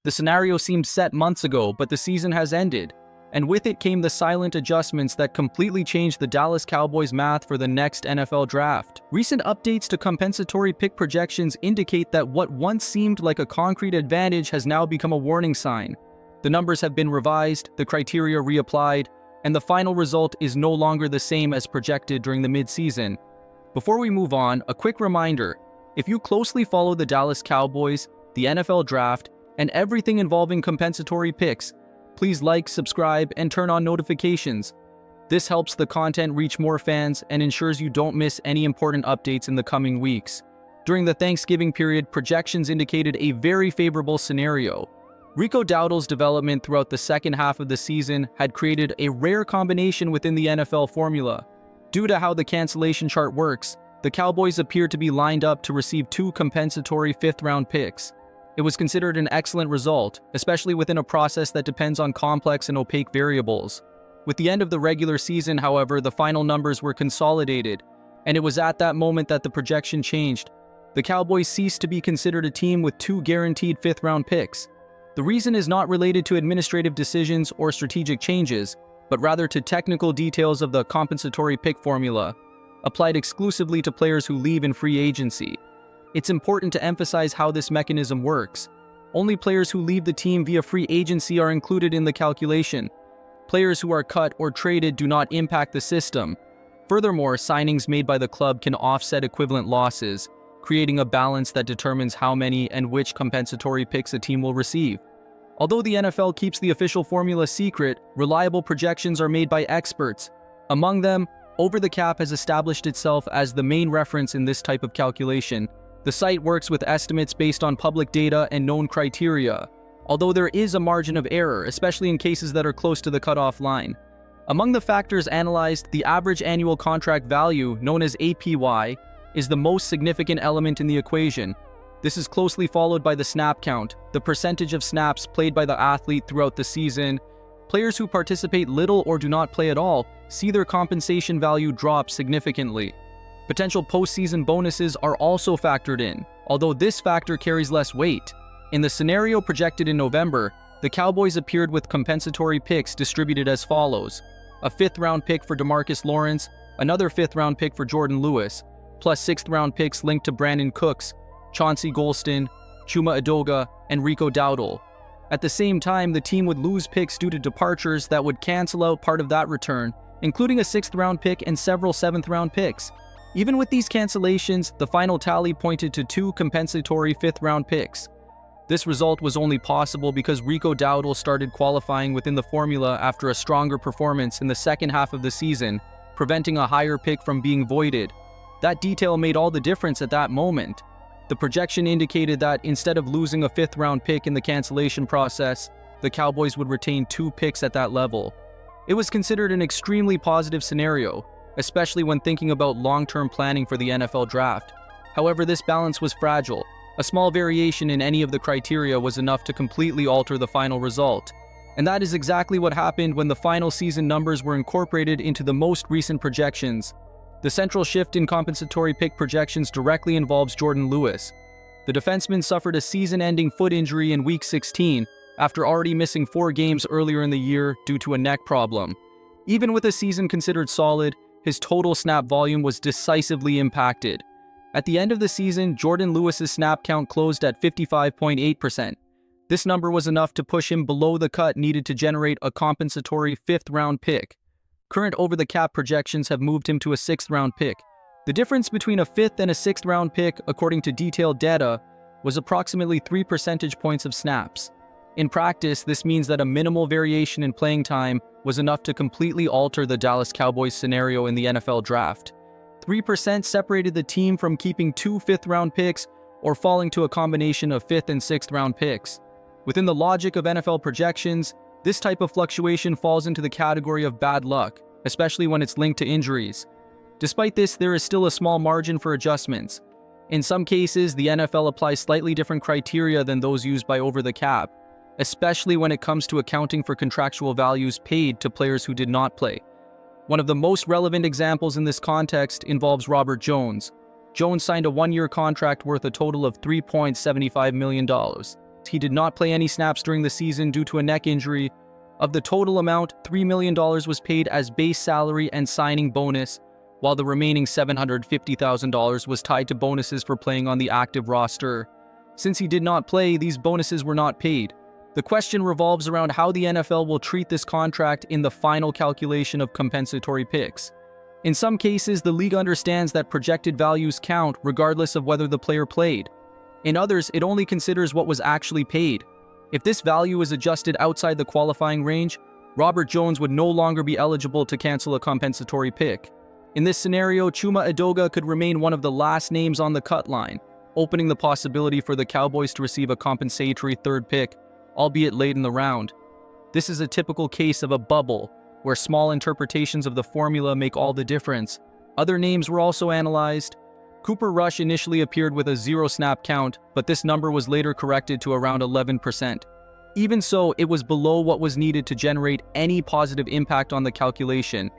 The scenario seemed set months ago, but the season has ended, and with it came the silent adjustments that completely changed the Dallas Cowboys' math for the next NFL draft. Recent updates to compensatory pick projections indicate that what once seemed like a concrete advantage has now become a warning sign. The numbers have been revised, the criteria reapplied, and the final result is no longer the same as projected during the mid-season. Before we move on, a quick reminder: if you closely follow the Dallas Cowboys, the NFL draft, and everything involving compensatory picks, please like, subscribe, and turn on notifications. This helps the content reach more fans and ensures you don't miss any important updates in the coming weeks. During the Thanksgiving period, projections indicated a very favorable scenario. Rico Dowdle's development throughout the second half of the season had created a rare combination within the NFL formula. Due to how the cancellation chart works, the Cowboys appeared to be lined up to receive 2 compensatory fifth-round picks. It was considered an excellent result, especially within a process that depends on complex and opaque variables. With the end of the regular season, however, the final numbers were consolidated, and it was at that moment that the projection changed. The Cowboys ceased to be considered a team with 2 guaranteed fifth-round picks. The reason is not related to administrative decisions or strategic changes, but rather to technical details of the compensatory pick formula, applied exclusively to players who leave in free agency. It's important to emphasize how this mechanism works. Only players who leave the team via free agency are included in the calculation. Players who are cut or traded do not impact the system. Furthermore, signings made by the club can offset equivalent losses, creating a balance that determines how many and which compensatory picks a team will receive. Although the NFL keeps the official formula secret, reliable projections are made by experts. Among them, Over the Cap has established itself as the main reference in this type of calculation. The site works with estimates based on public data and known criteria, although there is a margin of error, especially in cases that are close to the cutoff line. Among the factors analyzed, the average annual contract value, known as APY, is the most significant element in the equation. This is closely followed by the snap count, the percentage of snaps played by the athlete throughout the season. Players who participate little or do not play at all see their compensation value drop significantly. Potential postseason bonuses are also factored in, although this factor carries less weight. In the scenario projected in November, the Cowboys appeared with compensatory picks distributed as follows: a 5th-round pick for DeMarcus Lawrence, another 5th-round pick for Jordan Lewis, plus 6th-round picks linked to Brandon Cooks, Chauncey Golston, Chuma Edoga, and Rico Dowdle. At the same time, the team would lose picks due to departures that would cancel out part of that return, including a 6th-round pick and several 7th-round picks. Even with these cancellations, the final tally pointed to 2 compensatory 5th-round picks. This result was only possible because Rico Dowdle started qualifying within the formula after a stronger performance in the second half of the season, preventing a higher pick from being voided. That detail made all the difference at that moment. The projection indicated that instead of losing a 5th-round pick in the cancellation process, the Cowboys would retain 2 picks at that level. It was considered an extremely positive scenario, especially when thinking about long-term planning for the NFL draft. However, this balance was fragile. A small variation in any of the criteria was enough to completely alter the final result. And that is exactly what happened when the final season numbers were incorporated into the most recent projections. The central shift in compensatory pick projections directly involves Jordan Lewis. The defenseman suffered a season-ending foot injury in Week 16 after already missing 4 games earlier in the year due to a neck problem. Even with a season considered solid, his total snap volume was decisively impacted. At the end of the season, Jordan Lewis's snap count closed at 55.8%. This number was enough to push him below the cut needed to generate a compensatory 5th-round pick. Current over-the-cap projections have moved him to a 6th-round pick. The difference between a 5th and a 6th-round pick, according to detailed data, was approximately 3 percentage points of snaps. In practice, this means that a minimal variation in playing time was enough to completely alter the Dallas Cowboys scenario in the NFL draft. 3% separated the team from keeping 2 5th-round picks or falling to a combination of 5th and 6th-round picks. Within the logic of NFL projections, this type of fluctuation falls into the category of bad luck, especially when it's linked to injuries. Despite this, there is still a small margin for adjustments. In some cases, the NFL applies slightly different criteria than those used by Over the Cap, especially when it comes to accounting for contractual values paid to players who did not play. One of the most relevant examples in this context involves Robert Jones. Jones signed a 1-year contract worth a total of $3.75 million. he did not play any snaps during the season due to a neck injury. Of the total amount, $3 million was paid as base salary and signing bonus, while the remaining $750,000 was tied to bonuses for playing on the active roster. Since he did not play, these bonuses were not paid. The question revolves around how the NFL will treat this contract in the final calculation of compensatory picks. In some cases, the league understands that projected values count regardless of whether the player played. In others, it only considers what was actually paid. If this value is adjusted outside the qualifying range, Robert Jones would no longer be eligible to cancel a compensatory pick. In this scenario, Chuma Edoga could remain one of the last names on the cut line, opening the possibility for the Cowboys to receive a compensatory third pick, albeit late in the round. This is a typical case of a bubble, where small interpretations of the formula make all the difference. Other names were also analyzed. Cooper Rush initially appeared with a 0-snap count, but this number was later corrected to around 11%. Even so, it was below what was needed to generate any positive impact on the calculation.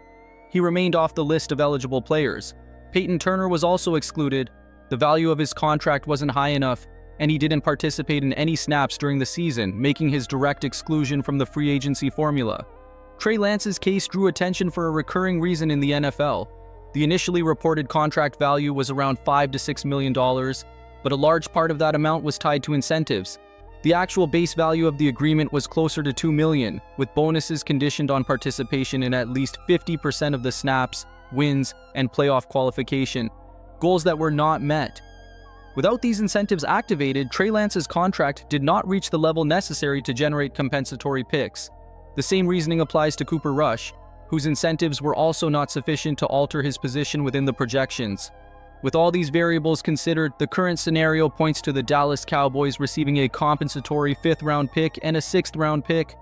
He remained off the list of eligible players. Peyton Turner was also excluded. The value of his contract wasn't high enough, and he didn't participate in any snaps during the season, making his direct exclusion from the free agency formula. Trey Lance's case drew attention for a recurring reason in the NFL. The initially reported contract value was around $5 to $6 million, but a large part of that amount was tied to incentives. The actual base value of the agreement was closer to $2 million, with bonuses conditioned on participation in at least 50% of the snaps, wins, and playoff qualification, goals that were not met. Without these incentives activated, Trey Lance's contract did not reach the level necessary to generate compensatory picks. The same reasoning applies to Cooper Rush, whose incentives were also not sufficient to alter his position within the projections. With all these variables considered, the current scenario points to the Dallas Cowboys receiving a compensatory 5th-round pick and a 6th-round pick.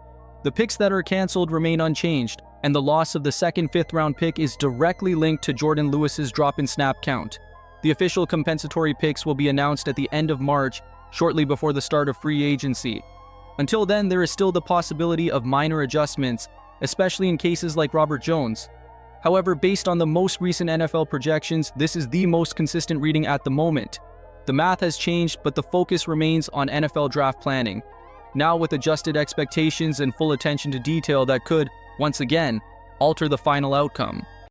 The picks that are canceled remain unchanged, and the loss of the second 5th-round pick is directly linked to Jordan Lewis's drop in snap count. The official compensatory picks will be announced at the end of March, shortly before the start of free agency. Until then, there is still the possibility of minor adjustments, especially in cases like Robert Jones. However, based on the most recent NFL projections, this is the most consistent reading at the moment. The math has changed, but the focus remains on NFL draft planning, now with adjusted expectations and full attention to detail that could, once again, alter the final outcome.